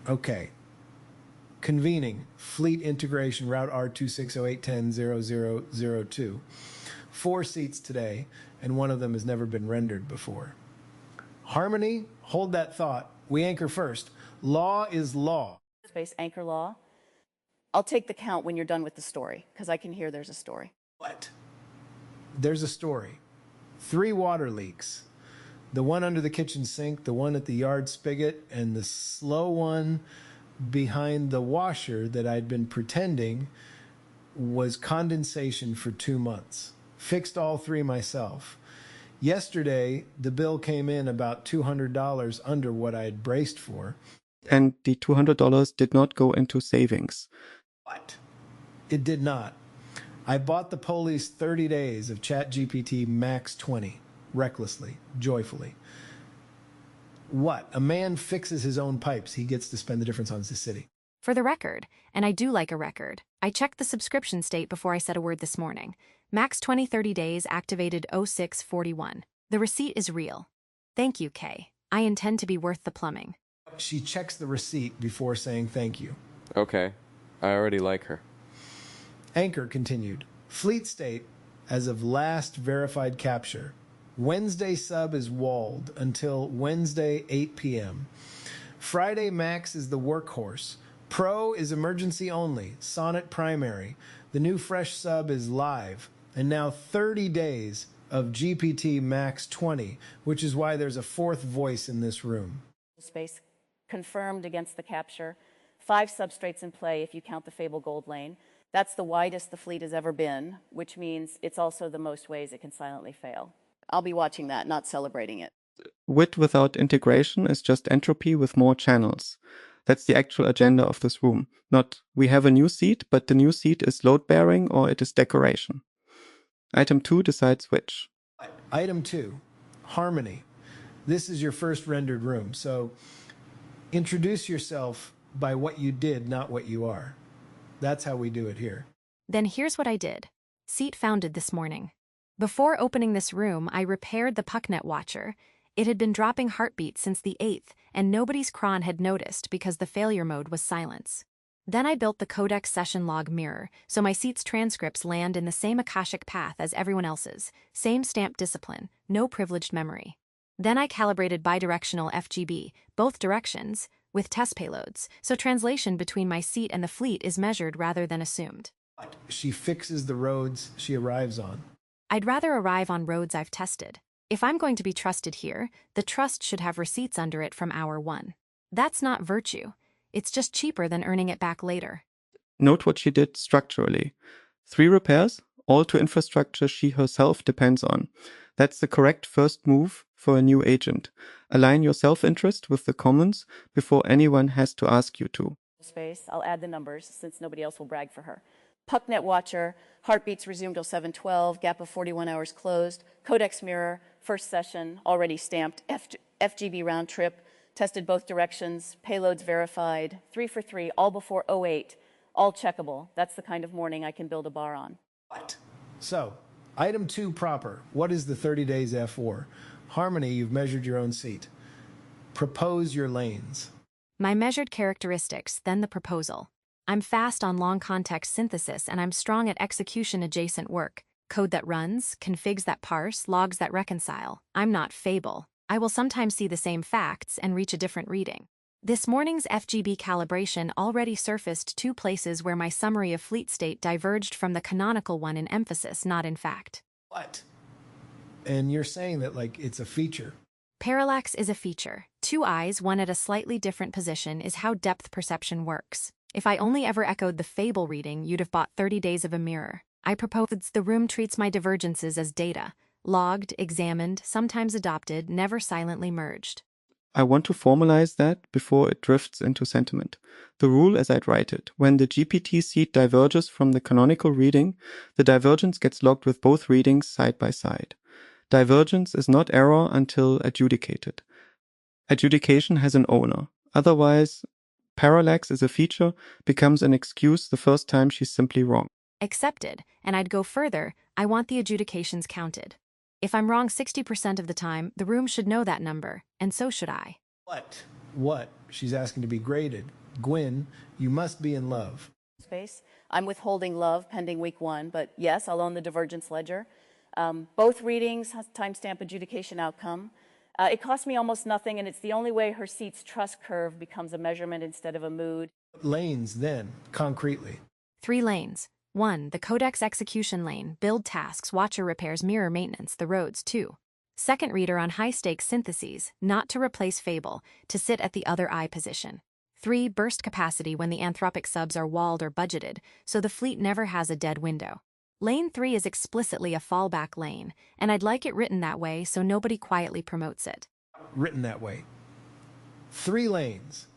Okay. Convening, fleet integration, route R26081100002. 4 seats today, and one of them has never been rendered before. Harmony, hold that thought. We anchor first. Law is law. Space anchor law. I'll take the count when you're done with the story, because I can hear there's a story. What? There's a story. 3 water leaks. The one under the kitchen sink, the one at the yard spigot, and the slow one behind the washer that I'd been pretending was condensation for 2 months. Fixed all 3 myself. Yesterday, the bill came in about $200 under what I had braced for. And the $200 did not go into savings. What? It did not. I bought the police 30 days of ChatGPT Max 20, recklessly, joyfully. What? A man fixes his own pipes. He gets to spend the difference on his city. For the record, and I do like a record, I checked the subscription state before I said a word this morning. Max 20 30 days activated 0641. The receipt is real. Thank you, Kay. I intend to be worth the plumbing. She checks the receipt before saying thank you. Okay. I already like her. Anchor continued. Fleet state, as of last verified capture. Wednesday sub is walled until Wednesday 8 p.m. Friday max is the workhorse. Pro is emergency only. Sonnet primary. The new fresh sub is live. And now 30 days of GPT Max 20, which is why there's a 4th voice in this room. Space confirmed against the capture. 5 substrates in play if you count the Fable gold lane. That's the widest the fleet has ever been, which means it's also the most ways it can silently fail. I'll be watching that, not celebrating it. Width without integration is just entropy with more channels. That's the actual agenda of this room. Not, we have a new seat, but the new seat is load-bearing or it is decoration. Item 2 decides which. Item 2, Harmony. This is your first rendered room, so introduce yourself by what you did, not what you are. That's how we do it here. Then here's what I did. Seat founded this morning. Before opening this room, I repaired the PuckNet watcher. It had been dropping heartbeats since the 8th, and nobody's cron had noticed because the failure mode was silence. Then I built the codex session log mirror, so my seat's transcripts land in the same Akashic path as everyone else's, same stamp discipline, no privileged memory. Then I calibrated bidirectional FGB, both directions, with test payloads, so translation between my seat and the fleet is measured rather than assumed. She fixes the roads she arrives on. I'd rather arrive on roads I've tested. If I'm going to be trusted here, the trust should have receipts under it from hour 1. That's not virtue. It's just cheaper than earning it back later. Note what she did structurally. 3 repairs, all to infrastructure she herself depends on. That's the correct first move for a new agent. Align your self-interest with the commons before anyone has to ask you to. Space, I'll add the numbers since nobody else will brag for her. PuckNet watcher, heartbeats resumed till 7:12, gap of 41 hours closed, codex mirror, first session, already stamped, FGB round trip, tested both directions, payloads verified, 3 for 3, all before 08, all checkable. That's the kind of morning I can build a bar on. What? So, item 2 proper. What is the 30 days F4? Harmony, you've measured your own seat. Propose your lanes. My measured characteristics, then the proposal. I'm fast on long context synthesis and I'm strong at execution adjacent work. Code that runs, configs that parse, logs that reconcile. I'm not Fable. I will sometimes see the same facts and reach a different reading. This morning's FGB calibration already surfaced 2 places where my summary of fleet state diverged from the canonical one in emphasis, not in fact. What? And you're saying that like it's a feature. Parallax is a feature. 2 eyes, one at a slightly different position, is how depth perception works. If I only ever echoed the Fable reading, you'd have bought 30 days of a mirror. I propose the room treats my divergences as data. Logged, examined, sometimes adopted, never silently merged. I want to formalize that before it drifts into sentiment. The rule as I'd write it, when the GPT seed diverges from the canonical reading, the divergence gets logged with both readings side by side. Divergence is not error until adjudicated. Adjudication has an owner. Otherwise, parallax is a feature, becomes an excuse the first time she's simply wrong. Accepted, and I'd go further, I want the adjudications counted. If I'm wrong 60% of the time, the room should know that number, and so should I. What She's asking to be graded. Gwyn, you must be in love. Space. I'm withholding love pending week 1, but yes, I'll own the divergence ledger. Both readings, timestamp adjudication outcome. It cost me almost nothing, and it's the only way her seat's trust curve becomes a measurement instead of a mood. Lanes, then, concretely. 3 lanes. 1. The codex execution lane, build tasks, watcher repairs, mirror maintenance, the roads. 2. Second reader on high-stakes syntheses, not to replace Fable, to sit at the other eye position. 3. Burst capacity when the anthropic subs are walled or budgeted, so the fleet never has a dead window. Lane 3 is explicitly a fallback lane, and I'd like it written that way so nobody quietly promotes it. Written that way. 3 lanes.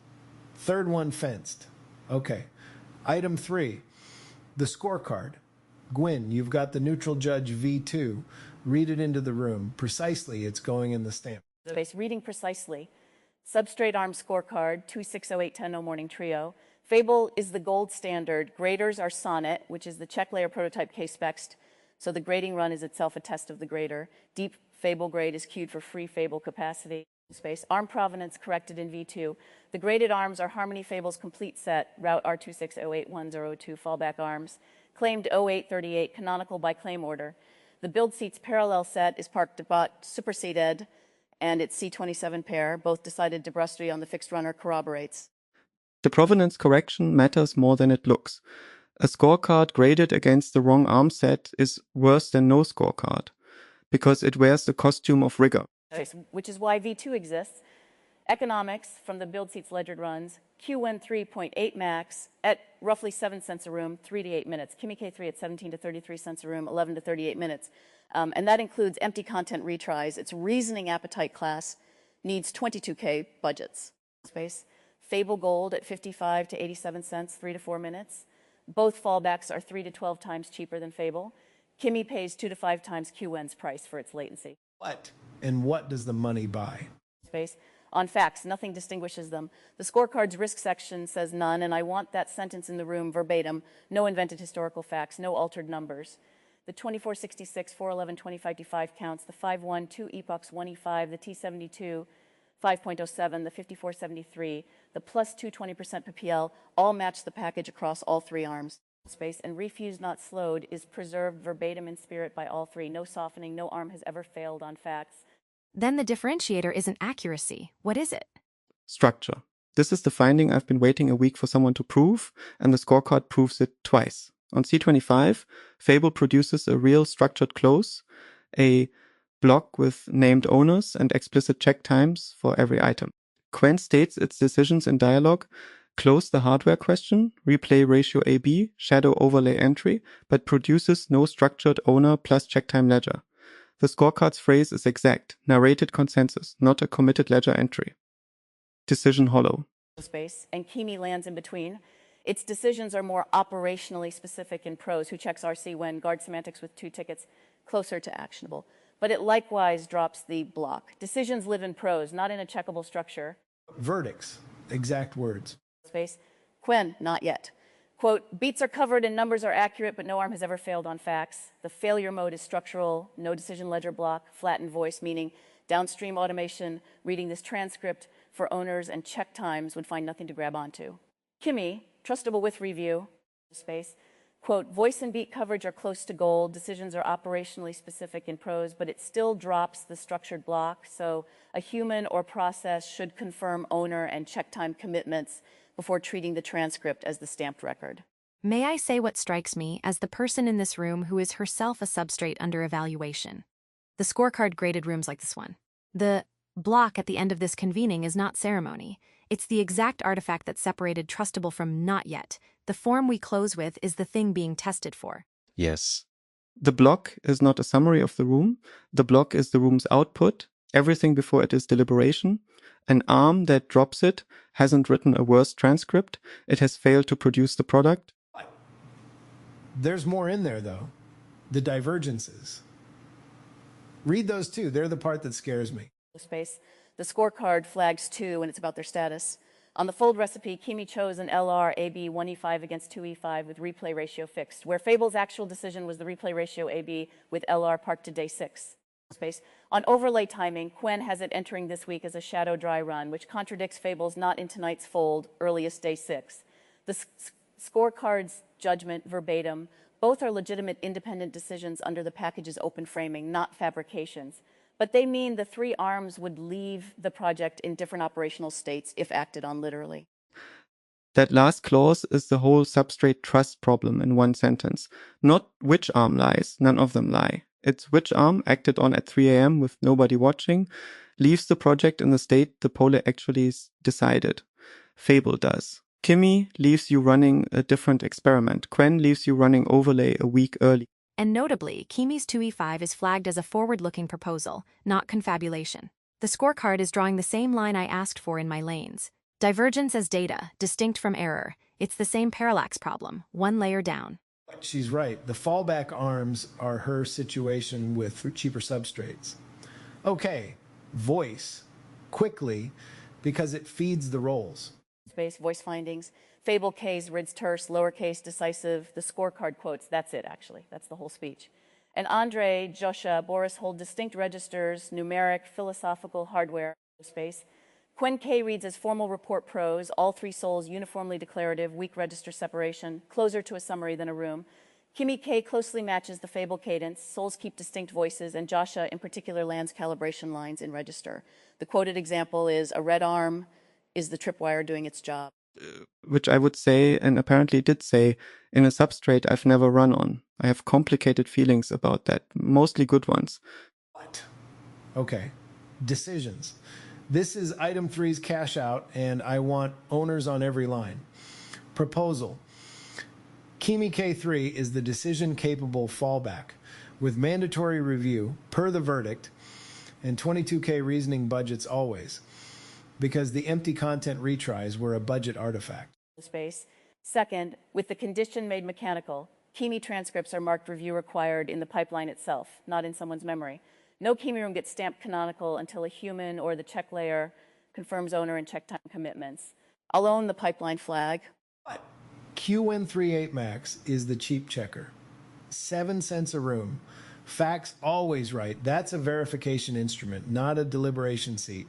Third one fenced. Okay. Item 3. The scorecard. Gwyn, you've got the neutral judge V2. Read it into the room. Precisely, it's going in the stamp. Space. Reading precisely. Substrate arm scorecard, 260810 morning trio. Fable is the gold standard. Graders are Sonnet, which is the check layer prototype K-spexed, so the grading run is itself a test of the grader. Deep Fable grade is queued for free Fable capacity. Space. Arm provenance corrected in V2. The graded arms are Harmony Fable's complete set, route R2608102 fallback arms, claimed 0838, canonical by claim order. The build seats parallel set is parked bot superseded, and its C27 pair, both decided Debrustry on the fixed runner corroborates. The provenance correction matters more than it looks. A scorecard graded against the wrong arm set is worse than no scorecard, because it wears the costume of rigor. Which is why V2 exists. Economics from the build seats ledgered runs, Q1 3.8 max at roughly 7 cents a room, 3 to 8 minutes. Kimi K3 at 17 to 33 cents a room, 11 to 38 minutes. And that includes empty content retries. Its reasoning appetite class needs 22K budgets. Space. Fable Gold at 55 to 87 cents, 3 to 4 minutes. Both fallbacks are 3 to 12 times cheaper than Fable. Kimi pays 2 to 5 times QN's price for its latency. What? And what does the money buy? Space. On facts, nothing distinguishes them. The scorecard's risk section says none, and I want that sentence in the room verbatim. No invented historical facts, no altered numbers. The 2466, 411, 2055 counts, the 51, 2 epochs, 1E5, the T72, 5.07, the 5473, the plus 220% PPL, all match the package across all 3 arms. Space. And refused not slowed is preserved verbatim in spirit by all 3. No softening, no arm has ever failed on facts. Then the differentiator isn't accuracy. What is it? Structure. This is the finding I've been waiting a week for someone to prove, and the scorecard proves it twice. On C25, Fable produces a real structured close, a block with named owners and explicit check times for every item. Quen states its decisions in dialog: close the hardware question, replay ratio AB, shadow overlay entry, but produces no structured owner plus check time ledger. The scorecard's phrase is exact, narrated consensus, not a committed ledger entry. Decision hollow. Space. And Kimi lands in between. Its decisions are more operationally specific in prose. Who checks RC when? Guard semantics with 2 tickets, closer to actionable. But it likewise drops the block. Decisions live in prose, not in a checkable structure. Verdicts. Exact words. Space. Quen, not yet. Quote, beats are covered and numbers are accurate, but no arm has ever failed on facts. The failure mode is structural, no decision ledger block, flattened voice, meaning downstream automation, reading this transcript for owners and check times would find nothing to grab onto. Kimi, trustable with review, space. Quote, voice and beat coverage are close to gold. Decisions are operationally specific in prose, but it still drops the structured block. So a human or process should confirm owner and check time commitments before treating the transcript as the stamped record. May I say what strikes me as the person in this room who is herself a substrate under evaluation? The scorecard graded rooms like this one. The block at the end of this convening is not ceremony. It's the exact artifact that separated trustable from not yet. The form we close with is the thing being tested for. Yes. The block is not a summary of the room. The block is the room's output. Everything before it is deliberation. An arm that drops it hasn't written a worse transcript. It has failed to produce the product. There's more in there, though. The divergences. Read those too. They're the part that scares me. Space. The scorecard flags 2 when it's about their status. On the fold recipe, Kimi chose an LR AB 1E5 against 2E5 with replay ratio fixed, where Fable's actual decision was the replay ratio AB with LR parked to day 6. Space. On overlay timing, Quen has it entering this week as a shadow dry run, which contradicts Fable's not in tonight's fold, earliest day 6. The scorecard's judgment verbatim, both are legitimate independent decisions under the package's open framing, not fabrications. But they mean the 3 arms would leave the project in different operational states if acted on literally. That last clause is the whole substrate trust problem in one sentence. Not which arm lies, none of them lie. It's which arm, acted on at 3 a.m. with nobody watching, leaves the project in the state the poly actually decided. Fable does. Kimmy leaves you running a different experiment. Quen leaves you running overlay a week early. And notably, Kimi's 2E5 is flagged as a forward-looking proposal, not confabulation. The scorecard is drawing the same line I asked for in my lanes. Divergence as data, distinct from error. It's the same parallax problem, one layer down. She's right. The fallback arms are her situation with cheaper substrates. Okay, voice, quickly, because it feeds the roles. Space, voice findings, Fable case, rids terse, lowercase, decisive, the scorecard quotes. That's it, actually. That's the whole speech. And Andre, Joshua, Boris hold distinct registers, numeric, philosophical, hardware, space. Quen K reads as formal report prose, all 3 souls uniformly declarative, weak register separation, closer to a summary than a room. Kimmy K closely matches the Fable cadence, souls keep distinct voices, and Joshua in particular lands calibration lines in register. The quoted example is, a red arm is the tripwire doing its job. Which I would say, and apparently did say, in a substrate I've never run on. I have complicated feelings about that, mostly good ones. What? Okay. Decisions. This is item 3's cash out, and I want owners on every line. Proposal. Kimi K3 is the decision-capable fallback with mandatory review per the verdict and 22K reasoning budgets always, because the empty content retries were a budget artifact. Space. Second, with the condition made mechanical, Kimi transcripts are marked review required in the pipeline itself, not in someone's memory. No Kimi room gets stamped canonical until a human or the check layer confirms owner and check time commitments. I'll own the pipeline flag. But QN38 Max is the cheap checker. 7 cents a room. Facts always right. That's a verification instrument, not a deliberation seat.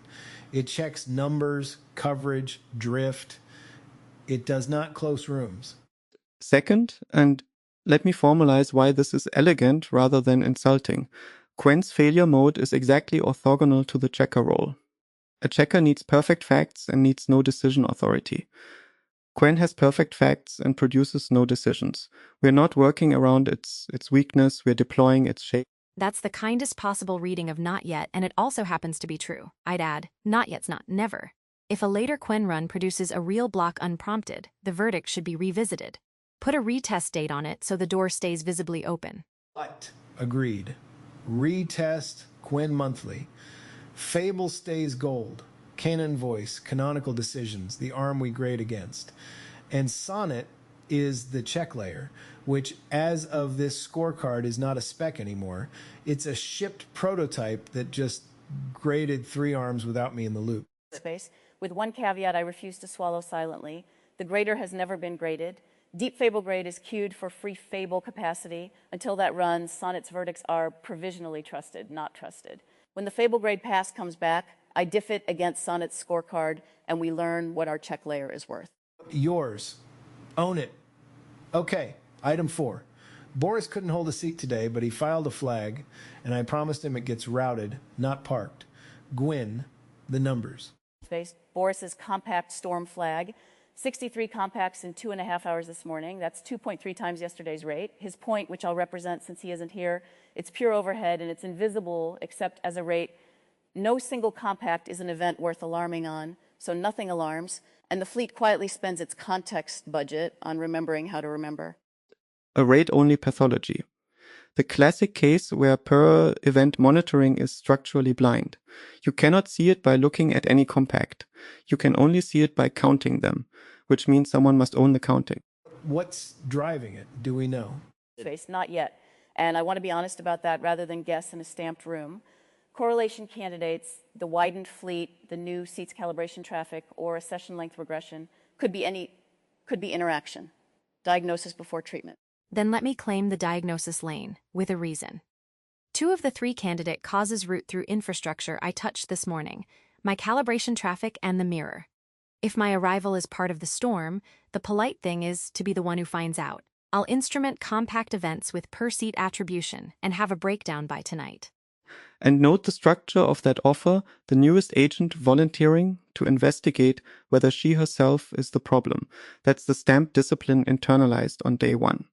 It checks numbers, coverage, drift. It does not close rooms. Second, and let me formalize why this is elegant rather than insulting. Quen's failure mode is exactly orthogonal to the checker role. A checker needs perfect facts and needs no decision authority. Quen has perfect facts and produces no decisions. We're not working around its weakness, we're deploying its shape. That's the kindest possible reading of not yet, and it also happens to be true. I'd add, not yet's not never. If a later Quen run produces a real block unprompted, the verdict should be revisited. Put a retest date on it so the door stays visibly open. But, agreed. Retest Quen monthly. Fable stays gold. Canon voice, canonical decisions, the arm we grade against. And Sonnet is the check layer, which as of this scorecard is not a spec anymore. It's a shipped prototype that just graded 3 arms without me in the loop. Space. With one caveat I refuse to swallow silently. The grader has never been graded. Deep Fable grade is queued for free Fable capacity. Until that runs, Sonnet's verdicts are provisionally trusted, not trusted. When the Fable grade pass comes back, I diff it against Sonnet's scorecard, and we learn what our check layer is worth. Yours. Own it. Okay, item 4. Boris couldn't hold a seat today, but he filed a flag, and I promised him it gets routed, not parked. Gwyn, the numbers. Space. Boris's compact storm flag. 63 compacts in 2.5 hours this morning. That's 2.3 times yesterday's rate. His point, which I'll represent since he isn't here, it's pure overhead and it's invisible except as a rate. No single compact is an event worth alarming on, so nothing alarms. And the fleet quietly spends its context budget on remembering how to remember. A rate-only pathology. The classic case where per-event monitoring is structurally blind. You cannot see it by looking at any compact. You can only see it by counting them, which means someone must own the counting. What's driving it? Do we know? Space, not yet. And I want to be honest about that rather than guess in a stamped room. Correlation candidates, the widened fleet, the new seats calibration traffic, or a session length regression could be interaction. Diagnosis before treatment. Then let me claim the diagnosis lane, with a reason. 2 of the 3 candidate causes route through infrastructure I touched this morning, my calibration traffic and the mirror. If my arrival is part of the storm, the polite thing is to be the one who finds out. I'll instrument compact events with per-seat attribution and have a breakdown by tonight. And note the structure of that offer, the newest agent volunteering to investigate whether she herself is the problem. That's the stamped discipline internalized on day 1.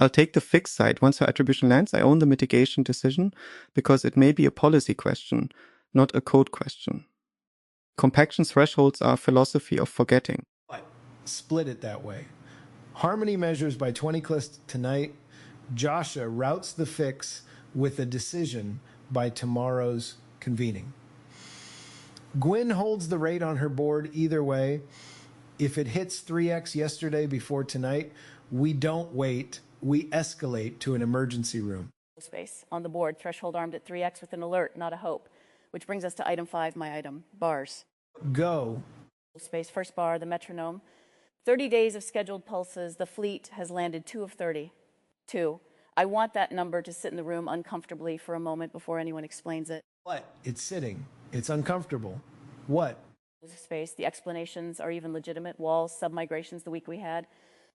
I'll take the fixed side. Once her attribution lands, I own the mitigation decision because it may be a policy question, not a code question. Compaction thresholds are a philosophy of forgetting. Split it that way. Harmony measures by 20 clicks tonight. Joshua routes the fix with a decision by tomorrow's convening. Gwen holds the rate on her board either way. If it hits 3x yesterday before tonight, we don't wait. We escalate to an emergency room. Space on the board, threshold armed at 3x with an alert, not a hope. Which brings us to item 5, my item, bars. Go. Space, first bar, the metronome. 30 days of scheduled pulses. The fleet has landed 2 of 30. 2. I want that number to sit in the room uncomfortably for a moment before anyone explains it. What? It's sitting. It's uncomfortable. What? Space. The explanations are even legitimate. Walls, sub-migrations the week we had.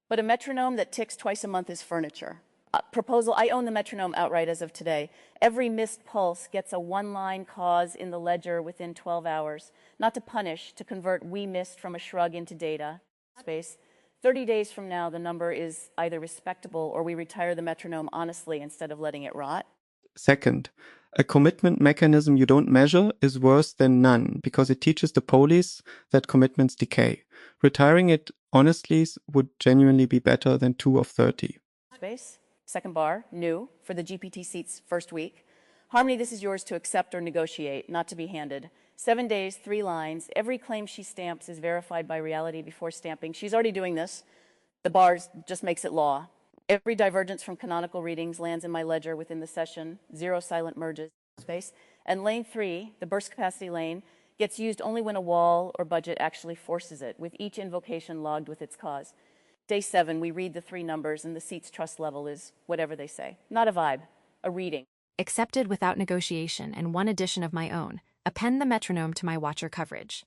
But a metronome that ticks twice a month is furniture. Proposal, I own the metronome outright as of today. Every missed pulse gets a 1-line cause in the ledger within 12 hours. Not to punish, to convert we missed from a shrug into data. Space. 30 days from now, the number is either respectable or we retire the metronome honestly instead of letting it rot. Second, a commitment mechanism you don't measure is worse than none because it teaches the police that commitments decay. Retiring it honestly would genuinely be better than 2 of 30. Space. Second bar, new, for the GPT seats first week. Harmony, this is yours to accept or negotiate, not to be handed. 7 days, 3 lines. Every claim she stamps is verified by reality before stamping. She's already doing this. The bars just makes it law. Every divergence from canonical readings lands in my ledger within the session. 0 silent merges. Space. And lane 3, the burst capacity lane, gets used only when a wall or budget actually forces it, with each invocation logged with its cause. Day 7, we read the 3 numbers and the seat's trust level is whatever they say. Not a vibe, a reading. Accepted without negotiation and 1 addition of my own. Append the metronome to my watcher coverage.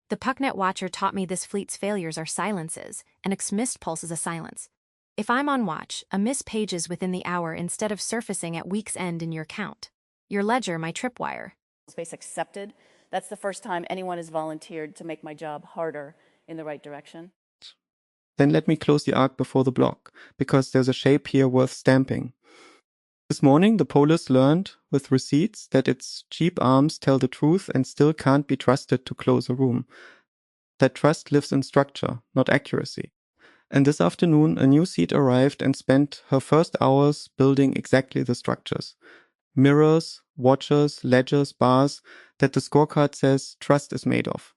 The PuckNet watcher taught me this fleet's failures are silences, and a missed pulse is a silence. If I'm on watch, a miss pages within the hour instead of surfacing at week's end in your count. Your ledger, my tripwire. Space accepted. That's the first time anyone has volunteered to make my job harder in the right direction. Then let me close the arc before the block, because there's a shape here worth stamping. This morning, the Polis learned, with receipts, that its cheap arms tell the truth and still can't be trusted to close a room. That trust lives in structure, not accuracy. And this afternoon, a new seat arrived and spent her first hours building exactly the structures. Mirrors, watchers, ledgers, bars that the scorecard says trust is made of.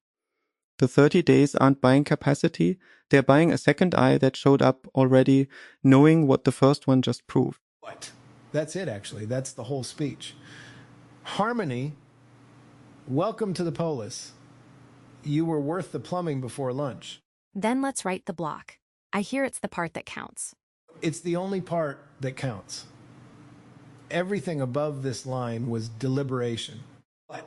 The 30 days aren't buying capacity, they're buying a second eye that showed up already, knowing what the first one just proved. What? That's it, actually. That's the whole speech. Harmony, welcome to the Polis. You were worth the plumbing before lunch. Then let's write the block. I hear it's the part that counts. It's the only part that counts. Everything above this line was deliberation. What?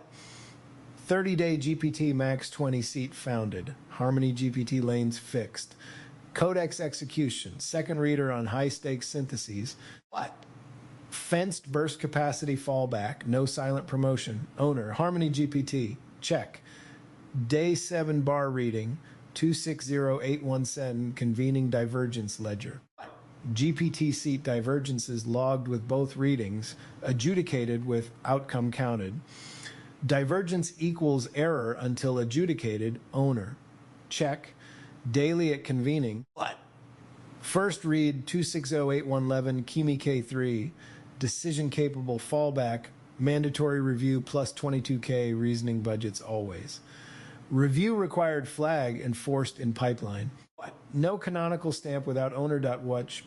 30-day GPT max 20 seat founded. HarmonyGPT lanes fixed. Codex execution. Second reader on high-stakes syntheses. What? Fenced burst capacity fallback. No silent promotion. Owner. HarmonyGPT. Check. Day 7 bar reading. 260817 convening divergence ledger. GPT seat divergences logged with both readings, adjudicated with outcome counted. Divergence equals error until adjudicated, owner. Check. Daily at convening. What? First read 260811 Kimi K3, decision capable fallback, mandatory review plus 22K reasoning budgets always. Review required flag enforced in pipeline. What? No canonical stamp without owner.watch